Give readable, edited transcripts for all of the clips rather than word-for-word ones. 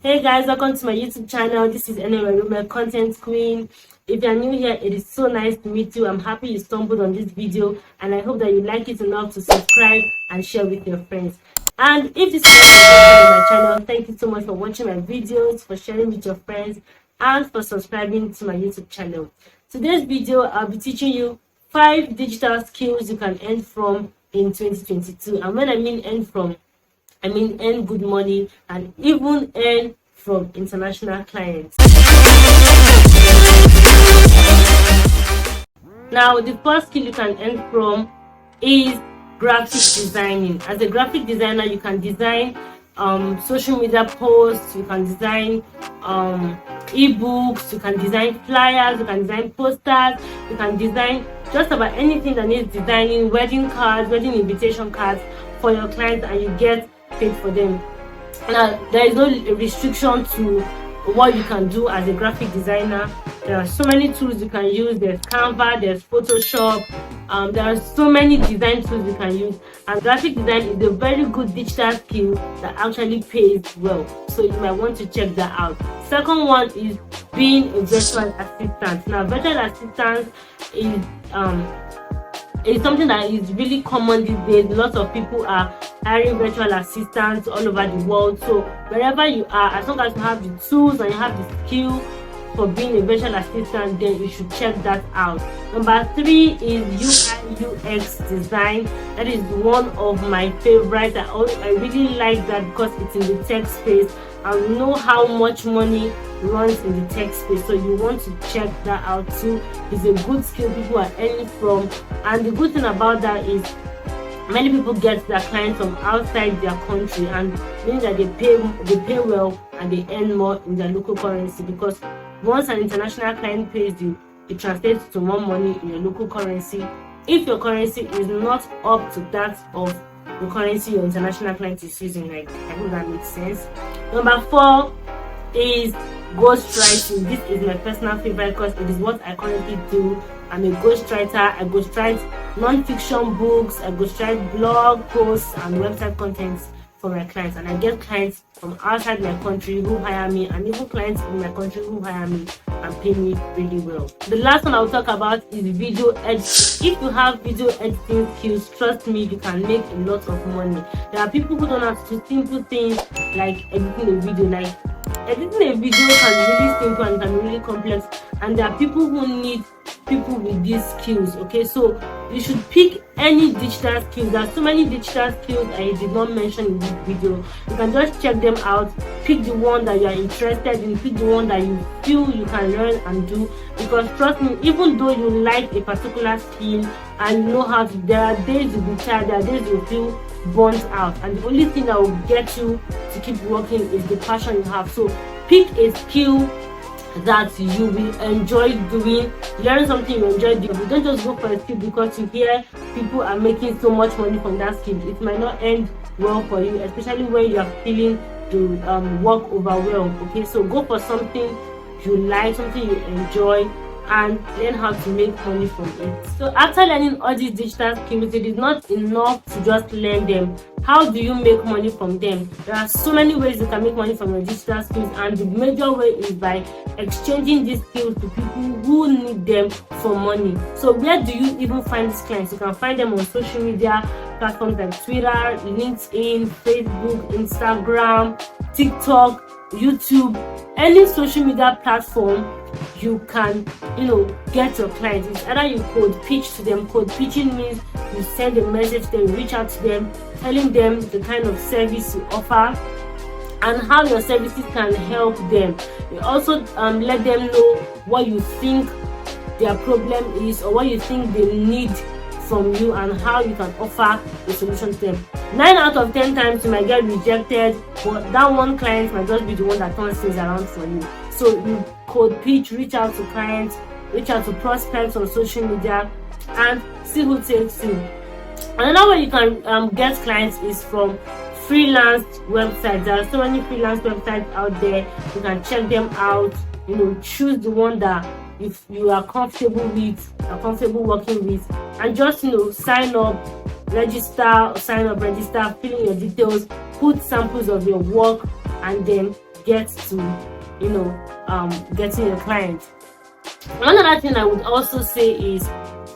Hey guys, welcome to my YouTube channel. This is my content queen. If you are new here, it is so nice to meet you. I'm happy you stumbled on this video and I hope that you like it enough to subscribe and share with your friends. And if this is your first time on my channel, thank you so much for watching my videos, for sharing with your friends, and for subscribing to my YouTube channel. Today's video, I'll be teaching you 5 digital skills you can earn from in 2022. And when I mean earn from, I mean earn good money and even earn from international clients. Now, the first skill you can earn from is graphic designing. As a graphic designer, you can design social media posts, you can design ebooks, you can design flyers, you can design posters, you can design just about anything that needs designing, wedding cards, wedding invitation cards for your clients, and you get paid for them. Now, there is no restriction to what you can do as a graphic designer. There are so many tools you can use. There's Canva, there's Photoshop. There are so many design tools you can use, and graphic design is a very good digital skill that actually pays well, so you might want to check that out. Second one is being a virtual assistant. Now, virtual assistant is something that is really common these days. Lots of people are hiring virtual assistants all over the world. So wherever you are, as long as you have the tools and you have the skill for being a virtual assistant, then you should check that out. Number 3 is UI UX design. That is one of my favorites. I really like that because it's in the tech space. I know how much money runs in the tech space, so you want to check that out too. It's a good skill people are earning from, and the good thing about that is many people get their clients from outside their country, and meaning that they pay well and they earn more in their local currency, because once an international client pays you, it translates to more money in your local currency if your currency is not up to that of the currency your international client is using. Like, I hope that makes sense. Number 4 is ghostwriting. This is my personal favorite because it is what I currently do. I'm a ghostwriter. I ghostwrite non-fiction books, I ghostwrite blog posts and website contents for my clients, and I get clients from outside my country who hire me, and even clients in my country who hire me and pay me really well. The last one I'll talk about is video editing. If you have video editing skills, trust me, you can make a lot of money. There are people who don't have to do simple things like editing a video. Like, editing a video can be really simple and can be really complex, and there are people who need people with these skills. Okay, so you should pick any digital skills. There are so many digital skills I did not mention in this video. You can just check them out, pick the one that you are interested in, pick the one that you feel you can learn and do, because trust me, even though you like a particular skill and you know how to, there are days you'll be tired, there are days you'll feel burnt out, and the only thing that will get you to keep working is the passion you have. So pick a skill that you will enjoy doing, learn something you enjoy doing. You don't just go for a skill because you hear people are making so much money from that skill. It might not end well for you, especially when you are feeling to work overwhelmed. Okay, so go for something you like, something you enjoy, and learn how to make money from it. So after learning all these digital skills, it is not enough to just learn them. How do you make money from them? There are so many ways you can make money from your digital skills, and the major way is by exchanging these skills to people who need them for money. So where do you even find these clients? You can find them on social media platforms like Twitter, LinkedIn, Facebook, Instagram, TikTok, YouTube, any social media platform. You can, get your clients. It's either you code pitch to them. Code pitching means you send a message to them, reach out to them, telling them the kind of service you offer and how your services can help them. You also let them know what you think their problem is or what you think they need from you and how you can offer a solution to them. 9 out of 10 times you might get rejected, but that one client might just be the one that turns things around for you. So you code pitch, reach out to clients, reach out to prospects on social media, and see who takes you. Another way you can get clients is from freelance websites. There are so many freelance websites out there. You can check them out. Choose the one that if you are comfortable with, are comfortable working with, and just sign up, register, fill in your details, put samples of your work, and then get to, you know, getting a client. One other thing I would also say is,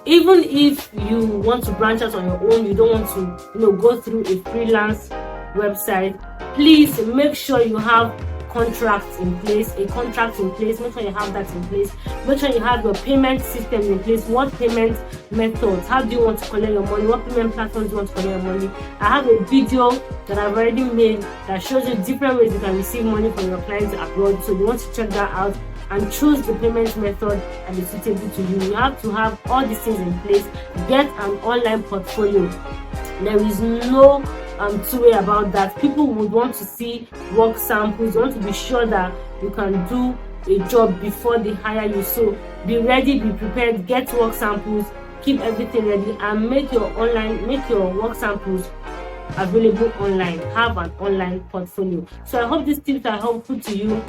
even if you want to branch out on your own, you don't want to, you know, go through a freelance website, please make sure you have contracts in place, make sure you have that in place. Make sure you have your payment system in place. What payment methods, how do you want to collect your money, what payment platforms do you want to collect your money. I have a video that I've already made that shows you different ways you can receive money from your clients abroad, so you want to check that out and choose the payment method that is suitable to you. You have to have all these things in place. Get an online portfolio. There is no two-way about that. People would want to see work samples, want to be sure that you can do a job before they hire you. So be ready, be prepared, get work samples, keep everything ready, and make your work samples available online. Have an online portfolio. So I hope these tips are helpful to you.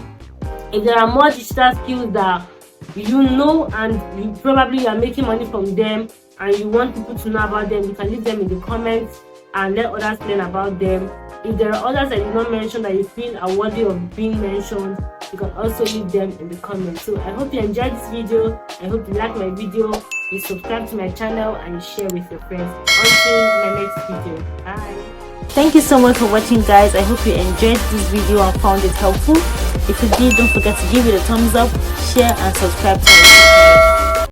If there are more digital skills that you know and you probably are making money from them and you want people to know about them, you can leave them in the comments and let others learn about them. If there are others that you not mention that you feel are worthy of being mentioned, you can also leave them in the comments. So I hope you enjoyed this video. I hope you like my video. You subscribe to my channel and you share with your friends. Until my next video. Bye. Thank you so much for watching, guys. I hope you enjoyed this video and found it helpful. If you did, don't forget to give it a thumbs up, share and subscribe to my channel.